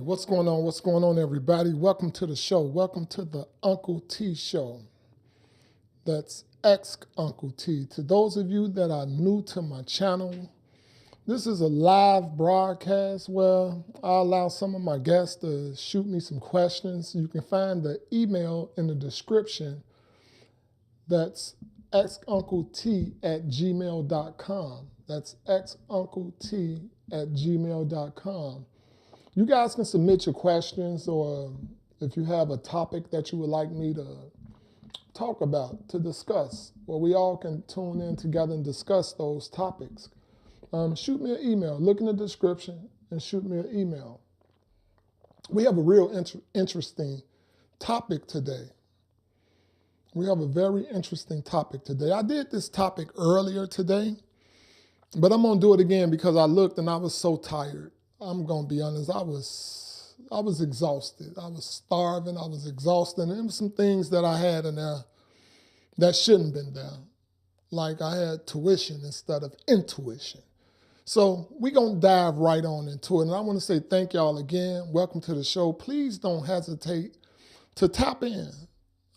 What's going on? What's going on, everybody? Welcome to the show. Welcome to the Uncle T Show. That's Ask Uncle T. To those of you that are new to my channel, this is a live broadcast where I allow some of my guests to shoot me some questions. You can find the email in the description. That's askunclet@gmail.com. That's askunclet@gmail.com. You guys can submit your questions, or if you have a topic that you would like me to talk about, to discuss, where we all can tune in together and discuss those topics. Shoot me an email. Look in the description and shoot me an email. We have a real interesting topic today. We have a very interesting topic today. I did this topic earlier today, but I'm going to do it again because I looked and I was so tired. I'm going to be honest, I was exhausted. I was starving, I was exhausted, and there were some things that I had in there that shouldn't have been there. Like I had tuition instead of intuition. So we're going to dive right on into it. And I want to say thank y'all again. Welcome to the show. Please don't hesitate to tap in.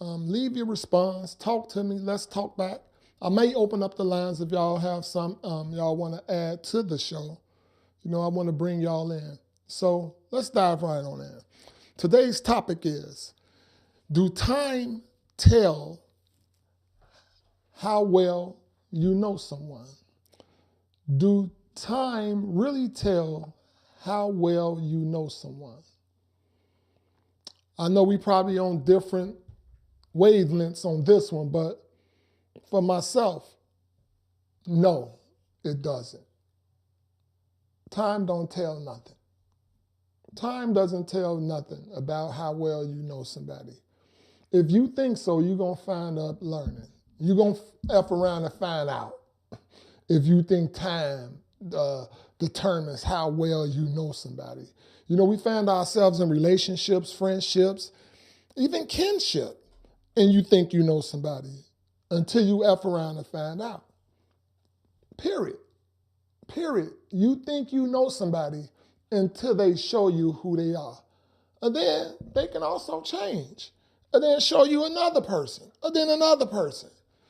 Leave your response. Talk to me. Let's talk back. I may open up the lines if y'all have some y'all want to add to the show. You know, I want to bring y'all in. So let's dive right on in. Today's topic is, do time tell how well you know someone? Do time really tell how well you know someone? I know we probably on different wavelengths on this one, but for myself, no, it doesn't. Time don't tell nothing. Time doesn't tell nothing about how well you know somebody. If you think so, you're going to find up learning. You're going to F around and find out if you think time determines how well you know somebody. You know, we find ourselves in relationships, friendships, even kinship, and you think you know somebody until you F around and find out. Period. You think you know somebody until they show you who they are. And then they can also change. And then show you another person. And then another person.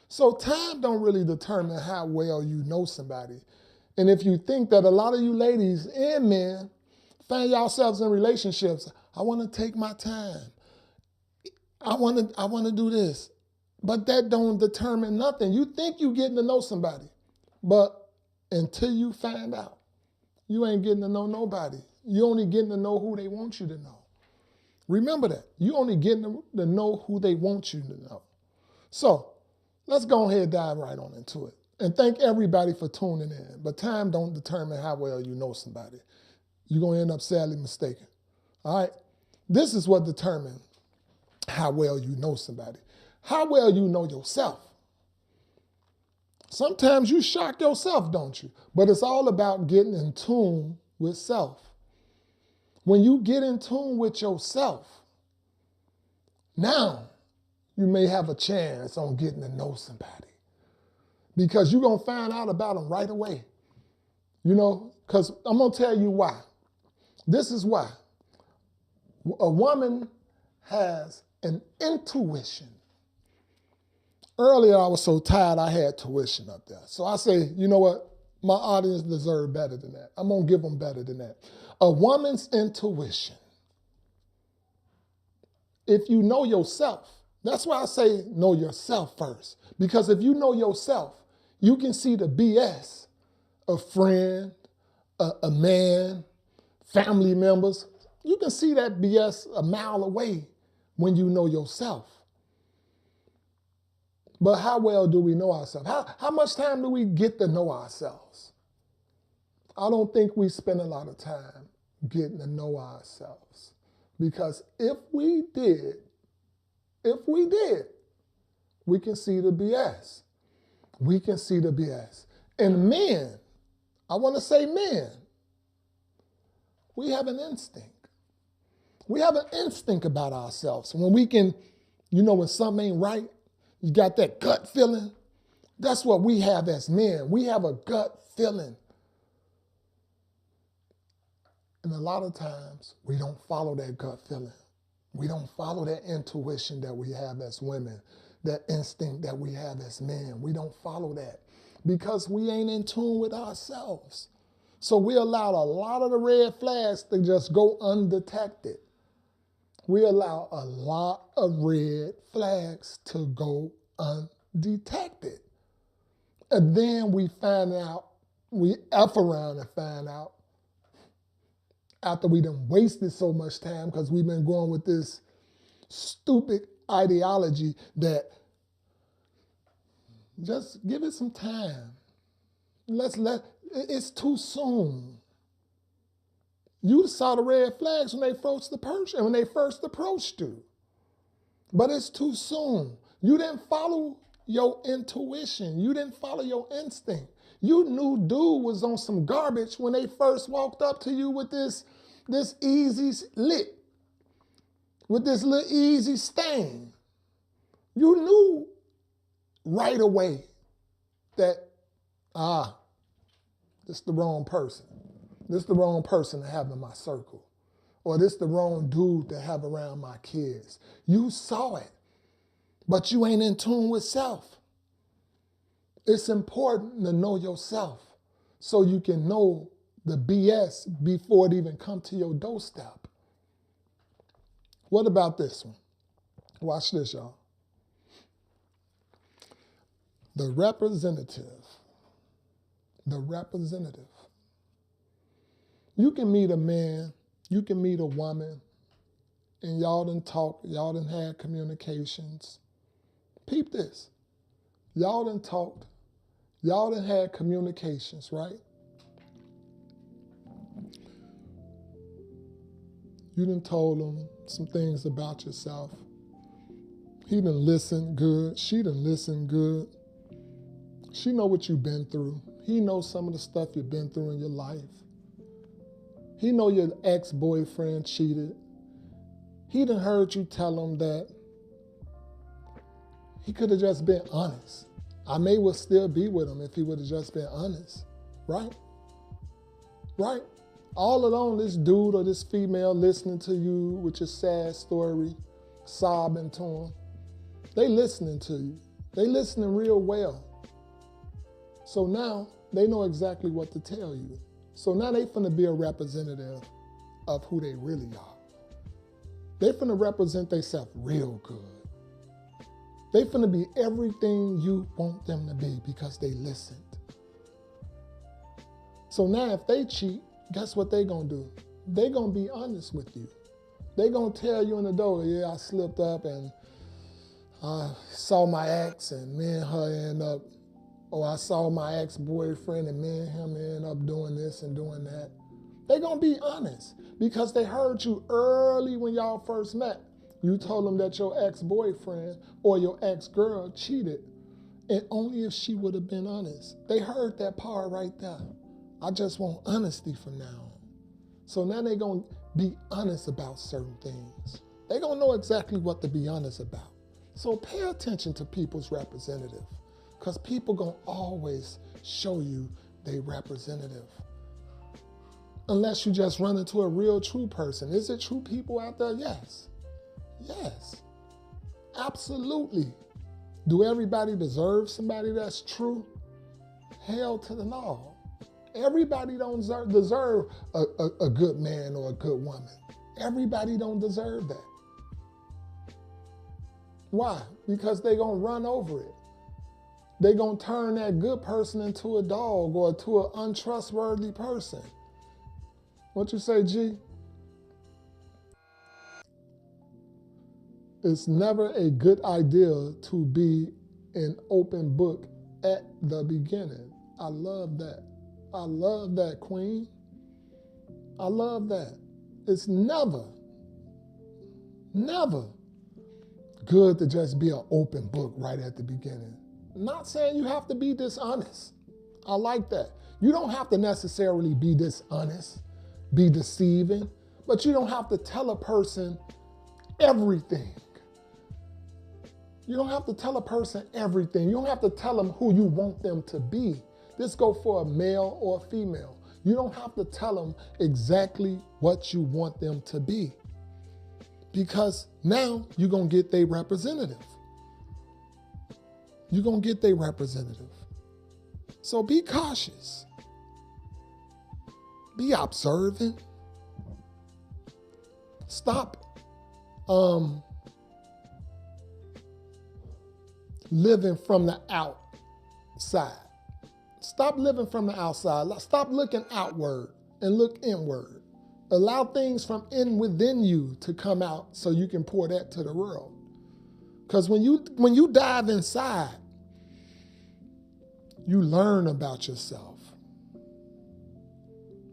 So time don't really determine how well you know somebody. And if you think that a lot of you ladies and men find yourselves in relationships, I want to take my time. I want to do this. But that don't determine nothing. You think you getting to know somebody. But until you find out, you ain't getting to know nobody. You only getting to know who they want you to know. Remember that. You only getting to know who they want you to know. So let's go ahead and dive right on into it. And thank everybody for tuning in. But time don't determine how well you know somebody. You're going to end up sadly mistaken. All right? This is what determines how well you know somebody. How well you know yourself. Sometimes you shock yourself, don't you? But it's all about getting in tune with self. When you get in tune with yourself, now you may have a chance on getting to know somebody. Because you're going to find out about them right away. You know, because I'm going to tell you why. This is why. A woman has an intuition. Earlier, I was so tired, I had tuition up there. So I say, you know what? My audience deserve better than that. I'm going to give them better than that. A woman's intuition. If you know yourself, that's why I say know yourself first. Because if you know yourself, you can see the BS of friend, a man, family members. You can see that BS a mile away when you know yourself. But how well do we know ourselves? How much time do we get to know ourselves? I don't think we spend a lot of time getting to know ourselves. Because if we did, we can see the BS. We can see the BS. And men, I want to say men, we have an instinct. We have an instinct about ourselves. When we can, you know, when something ain't right, you got that gut feeling. That's what we have as men. We have a gut feeling. And a lot of times we don't follow that gut feeling. We don't follow that intuition that we have as women, that instinct that we have as men. We don't follow that because we ain't in tune with ourselves. So we allow a lot of the red flags to just go undetected. We allow a lot of red flags to go undetected. And then we find out, we F around and find out, after we done wasted so much time because we've been going with this stupid ideology that just give it some time. It's too soon. You saw the red flags when they first approached you. But it's too soon. You didn't follow your intuition. You didn't follow your instinct. You knew dude was on some garbage when they first walked up to you with this easy lick, with this little easy stain. You knew right away that, this is the wrong person. This is the wrong person to have in my circle. Or this is the wrong dude to have around my kids. You saw it, but you ain't in tune with self. It's important to know yourself so you can know the BS before it even come to your doorstep. What about this one? Watch this, y'all. The representative. The representative. You can meet a man, you can meet a woman, and y'all done talk, y'all done had communications. Peep this. Y'all done talked, y'all done had communications, right? You done told him some things about yourself. He done listened good, she done listened good. She know what you've been through. He knows some of the stuff you've been through in your life. He know your ex-boyfriend cheated. He done heard you tell him that he could have just been honest. I may well still be with him if he would have just been honest, right? Right? All along, this dude or this female listening to you with your sad story, sobbing to him, they listening to you. They listening real well. So now they know exactly what to tell you. So now they finna be a representative of who they really are. They finna represent themselves real good. They finna be everything you want them to be because they listened. So now if they cheat, guess what they gonna do? They gonna be honest with you. They gonna tell you in the door, yeah, I slipped up and I saw my ex and me and her end up, or I saw my ex-boyfriend and me and him end up doing this and doing that. They're going to be honest because they heard you early when y'all first met. You told them that your ex-boyfriend or your ex-girl cheated, and only if she would have been honest. They heard that part right there. I just want honesty from now on. So now they're going to be honest about certain things. They're going to know exactly what to be honest about. So pay attention to people's representative. Because people going to always show you they representative. Unless you just run into a real true person. Is it true people out there? Yes. Yes. Absolutely. Do everybody deserve somebody that's true? Hell to the no. Everybody don't deserve a good man or a good woman. Everybody don't deserve that. Why? Because they're going to run over it. They're going to turn that good person into a dog or to an untrustworthy person. What you say, G? It's never a good idea to be an open book at the beginning. I love that. I love that, Queen. I love that. It's never good to just be an open book right at the beginning. Not saying you have to be dishonest. I like that. You don't have to necessarily be dishonest, be deceiving, but you don't have to tell a person everything. You don't have to tell a person everything. You don't have to tell them who you want them to be. This go for a male or a female. You don't have to tell them exactly what you want them to be, because now you're going to get their representative. You're going to get their representative. So be cautious. Be observant. Stop living from the outside. Stop living from the outside. Stop looking outward and look inward. Allow things from within you to come out so you can pour that to the world. Because when you dive inside, you learn about yourself.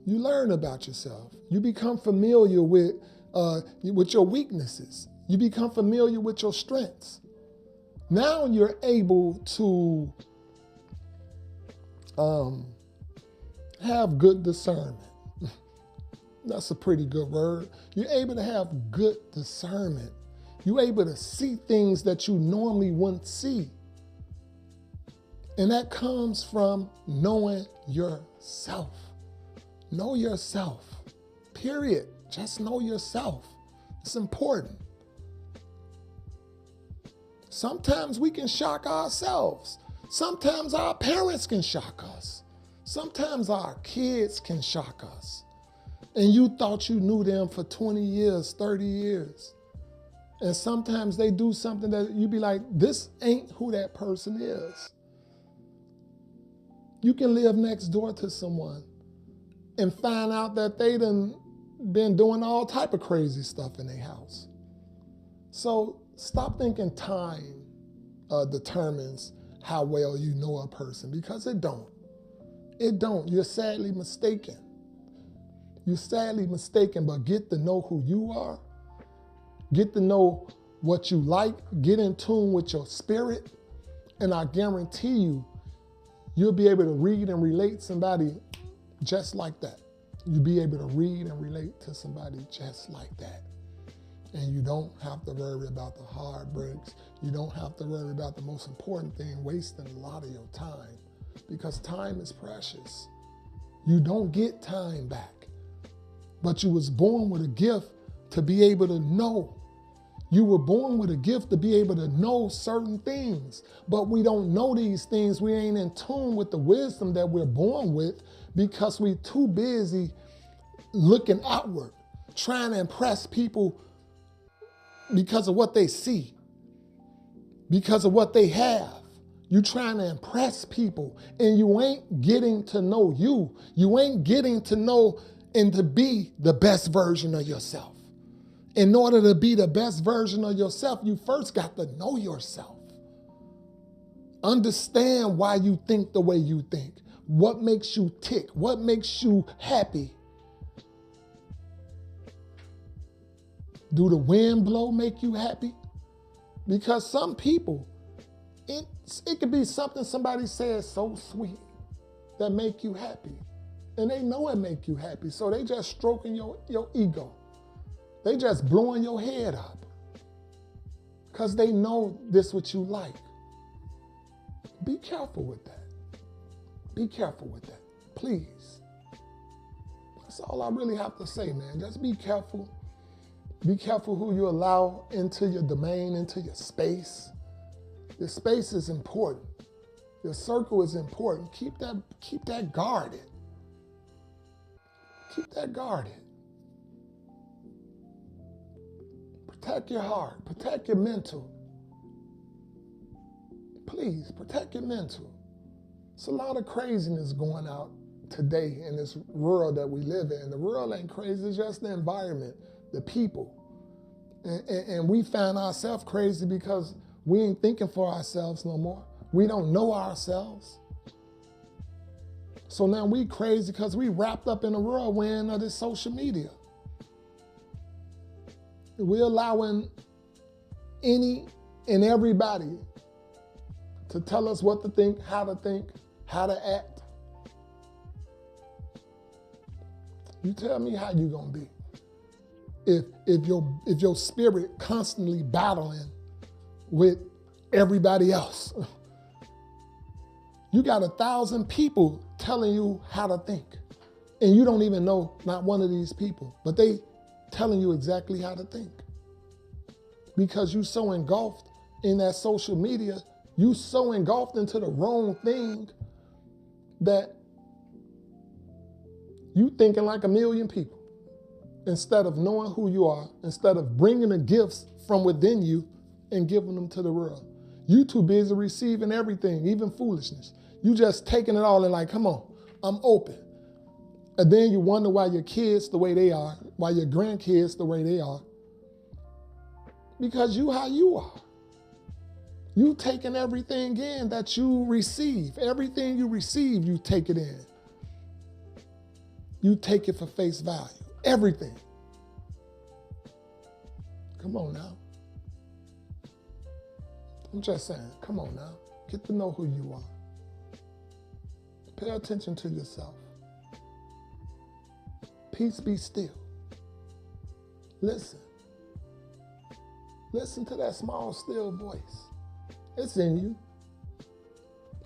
You learn about yourself. You become familiar with your weaknesses. You become familiar with your strengths. Now you're able to have good discernment. That's a pretty good word. You're able to have good discernment. You're able to see things that you normally wouldn't see. And that comes from knowing yourself. Know yourself, period. Just know yourself. It's important. Sometimes we can shock ourselves. Sometimes our parents can shock us. Sometimes our kids can shock us. And you thought you knew them for 20 years, 30 years. And sometimes they do something that you be like, this ain't who that person is. You can live next door to someone and find out that they done been doing all type of crazy stuff in their house. So stop thinking time determines how well you know a person, because it don't. It don't. You're sadly mistaken. You're sadly mistaken, but get to know who you are. Get to know what you like. Get in tune with your spirit. And I guarantee you, you'll be able to read and relate to somebody just like that. You'll be able to read and relate to somebody just like that. And you don't have to worry about the heartbreaks. You don't have to worry about the most important thing, wasting a lot of your time, because time is precious. You don't get time back. But you was born with a gift to be able to know. You were born with a gift to be able to know certain things. But we don't know these things. We ain't in tune with the wisdom that we're born with, because we're too busy looking outward, trying to impress people because of what they see, because of what they have. You're trying to impress people, and you ain't getting to know you. You ain't getting to know and to be the best version of yourself. In order to be the best version of yourself, you first got to know yourself. Understand why you think the way you think. What makes you tick? What makes you happy? Do the wind blow make you happy? Because some people, it could be something somebody says so sweet that make you happy. And they know it make you happy, so they just stroking your ego. They just blowing your head up because they know this what you like. Be careful with that. Be careful with that, please. That's all I really have to say, man. Just be careful. Be careful who you allow into your domain, into your space. Your space is important. Your circle is important. Keep that guarded. Keep that guarded. Protect your heart. Protect your mental. Please, protect your mental. It's a lot of craziness going out today in this world that we live in. The world ain't crazy, it's just the environment, the people. And we find ourselves crazy because we ain't thinking for ourselves no more. We don't know ourselves. So now we crazy because we wrapped up in the whirlwind of this social media. We're allowing any and everybody to tell us what to think, how to act. You tell me how you gonna be. If your spirit constantly battling with everybody else. You got 1,000 people telling you how to think. And you don't even know not one of these people, but they telling you exactly how to think. Because you so engulfed in that social media, you so engulfed into the wrong thing that you thinking like a million people. Instead of knowing who you are, instead of bringing the gifts from within you and giving them to the world. You too busy receiving everything, even foolishness. You just taking it all and like, come on, I'm open. And then you wonder why your kids the way they are, why your grandkids the way they are. Because you how you are. You taking everything in that you receive. Everything you receive, you take it in. You take it for face value. Everything. Come on now. I'm just saying, come on now. Get to know who you are. Pay attention to yourself. Peace be still. Listen. Listen to that small, still voice. It's in you.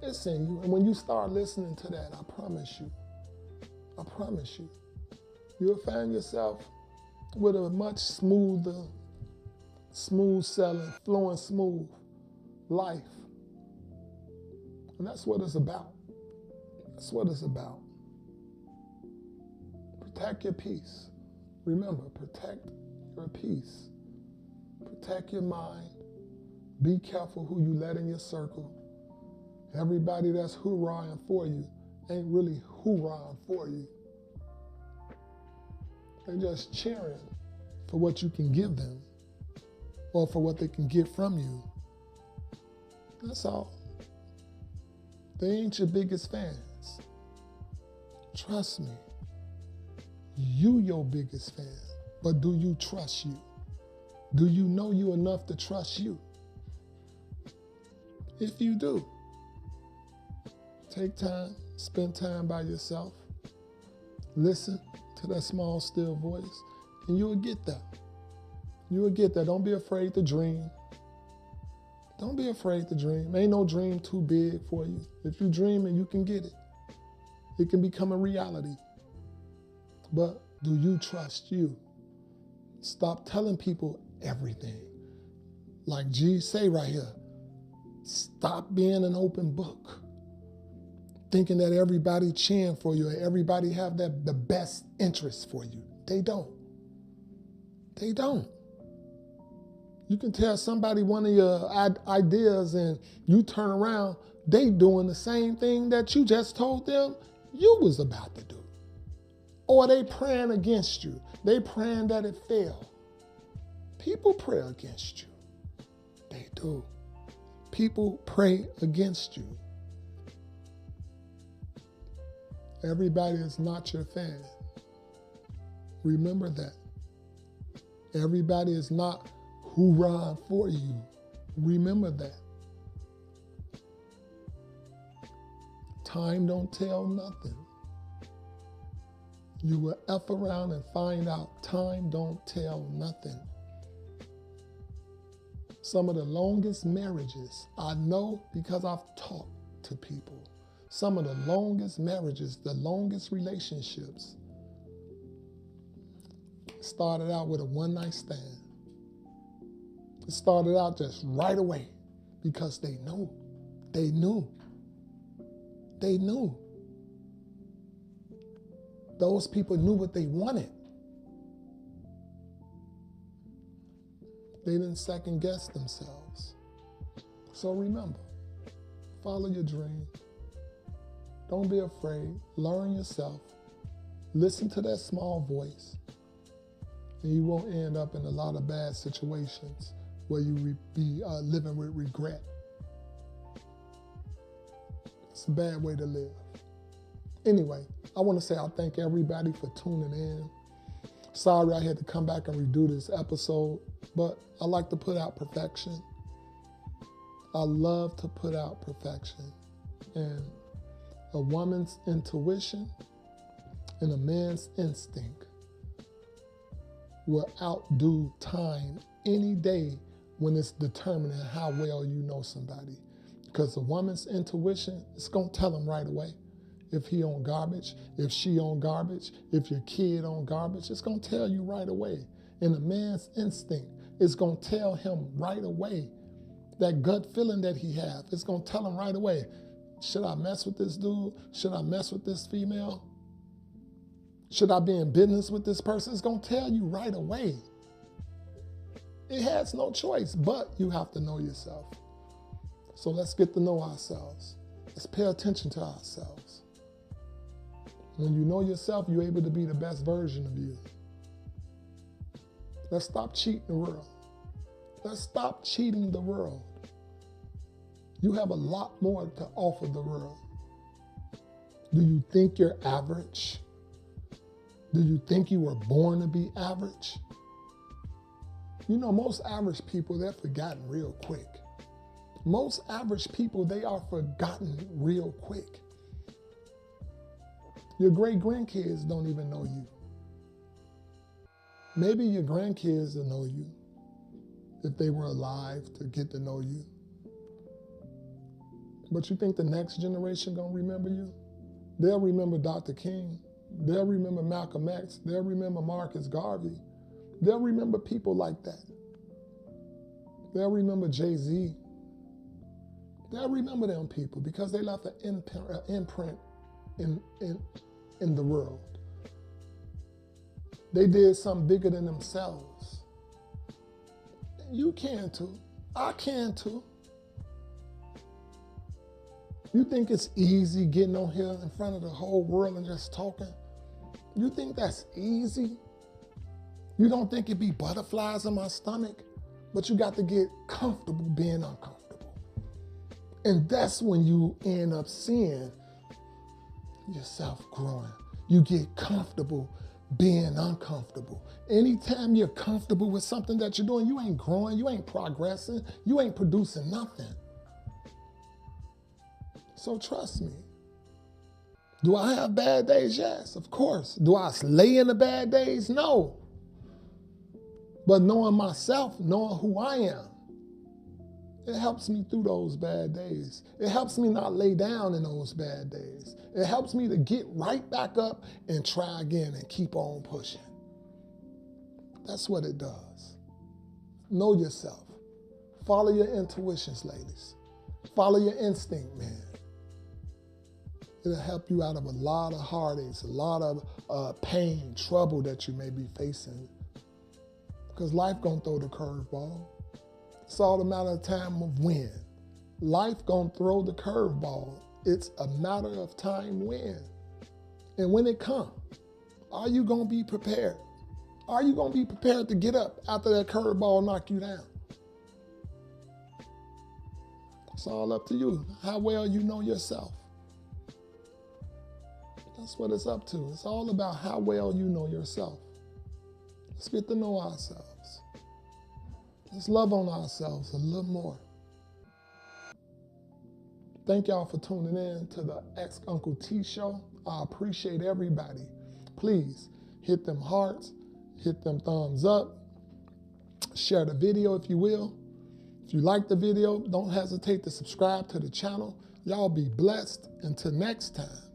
It's in you. And when you start listening to that, I promise you, you'll find yourself with a much smoother, smooth sailing, flowing smooth life. And that's what it's about. That's what it's about. Protect your peace. Remember, protect your peace. Protect your mind. Be careful who you let in your circle. Everybody that's hoorahing for you ain't really hoorahing for you. They're just cheering for what you can give them or for what they can get from you. That's all. They ain't your biggest fans. Trust me. You your biggest fan. But do you trust you? Do you know you enough to trust you? If you do, take time, spend time by yourself, listen to that small, still voice, and you will get that. You will get that. Don't be afraid to dream. Don't be afraid to dream. Ain't no dream too big for you. If you dream it, you can get it. It can become a reality. But do you trust you? Stop telling people everything. Like G say right here, stop being an open book. Thinking that everybody cheering for you, or everybody have the best interest for you. They don't. They don't. You can tell somebody one of your ideas and you turn around, they doing the same thing that you just told them you was about to do. Or they praying against you. They praying that it fail. People pray against you. They do. People pray against you. Everybody is not your fan. Remember that. Everybody is not hoorah for you. Remember that. Time don't tell nothing. You will F around and find out time don't tell nothing. Some of the longest marriages I know because I've talked to people. Some of the longest marriages, the longest relationships started out with a one-night stand. It started out just right away because they knew. They knew. They knew. Those people knew what they wanted. They didn't second guess themselves. So remember, follow your dream. Don't be afraid. Learn yourself. Listen to that small voice. And you won't end up in a lot of bad situations where you be living with regret. It's a bad way to live. Anyway, I want to say I thank everybody for tuning in. Sorry I had to come back and redo this episode, but I like to put out perfection. I love to put out perfection. And a woman's intuition and a man's instinct will outdo time any day when it's determining how well you know somebody. Because a woman's intuition, it's going to tell them right away. if he on garbage, if she on garbage, if your kid on garbage. It's going to tell you right away. And a man's instinct is going to tell him right away. That gut feeling that he has, it's going to tell him right away, should I mess with this dude? Should I mess with this female? Should I be in business with this person? It's going to tell you right away. It has no choice, but you have to know yourself. So let's get to know ourselves. Let's pay attention to ourselves. When you know yourself, you're able to be the best version of you. Let's stop cheating the world. Let's stop cheating the world. You have a lot more to offer the world. Do you think you're average? Do you think you were born to be average? You know, most average people, they're forgotten real quick. Most average people, they are forgotten real quick. Your great-grandkids don't even know you. Maybe your grandkids will know you if they were alive to get to know you. But you think the next generation gonna remember you? They'll remember Dr. King. They'll remember Malcolm X. They'll remember Marcus Garvey. They'll remember people like that. They'll remember Jay-Z. They'll remember them people because they left an imprint in the world. They did something bigger than themselves. You can too. I can too. You think it's easy getting on here in front of the whole world and just talking? You think that's easy? You don't think it'd be butterflies in my stomach? But you got to get comfortable being uncomfortable. And that's when you end up seeing yourself growing. You get comfortable being uncomfortable. Anytime you're comfortable with something that you're doing, you ain't growing, you ain't progressing, you ain't producing nothing. So trust me. Do I have bad days? Yes, of course. Do I lay in the bad days? No. But knowing myself, knowing who I am, it helps me through those bad days. It helps me not lay down in those bad days. It helps me to get right back up and try again and keep on pushing. That's what it does. Know yourself. Follow your intuitions, ladies. Follow your instinct, man. It'll help you out of a lot of heartaches, a lot of pain, trouble that you may be facing. Because life gonna throw the curveball. It's all a matter of time of when. Life gonna throw the curveball. It's a matter of time when. And when it comes, are you gonna be prepared? Are you gonna be prepared to get up after that curveball knock you down? It's all up to you, how well you know yourself. That's what it's up to. It's all about how well you know yourself. Let's get to know ourselves. Let's love on ourselves a little more. Thank y'all for tuning in to the Uncle T Show. I appreciate everybody. Please hit them hearts, hit them thumbs up, share the video if you will. If you like the video, don't hesitate to subscribe to the channel. Y'all be blessed. Until next time.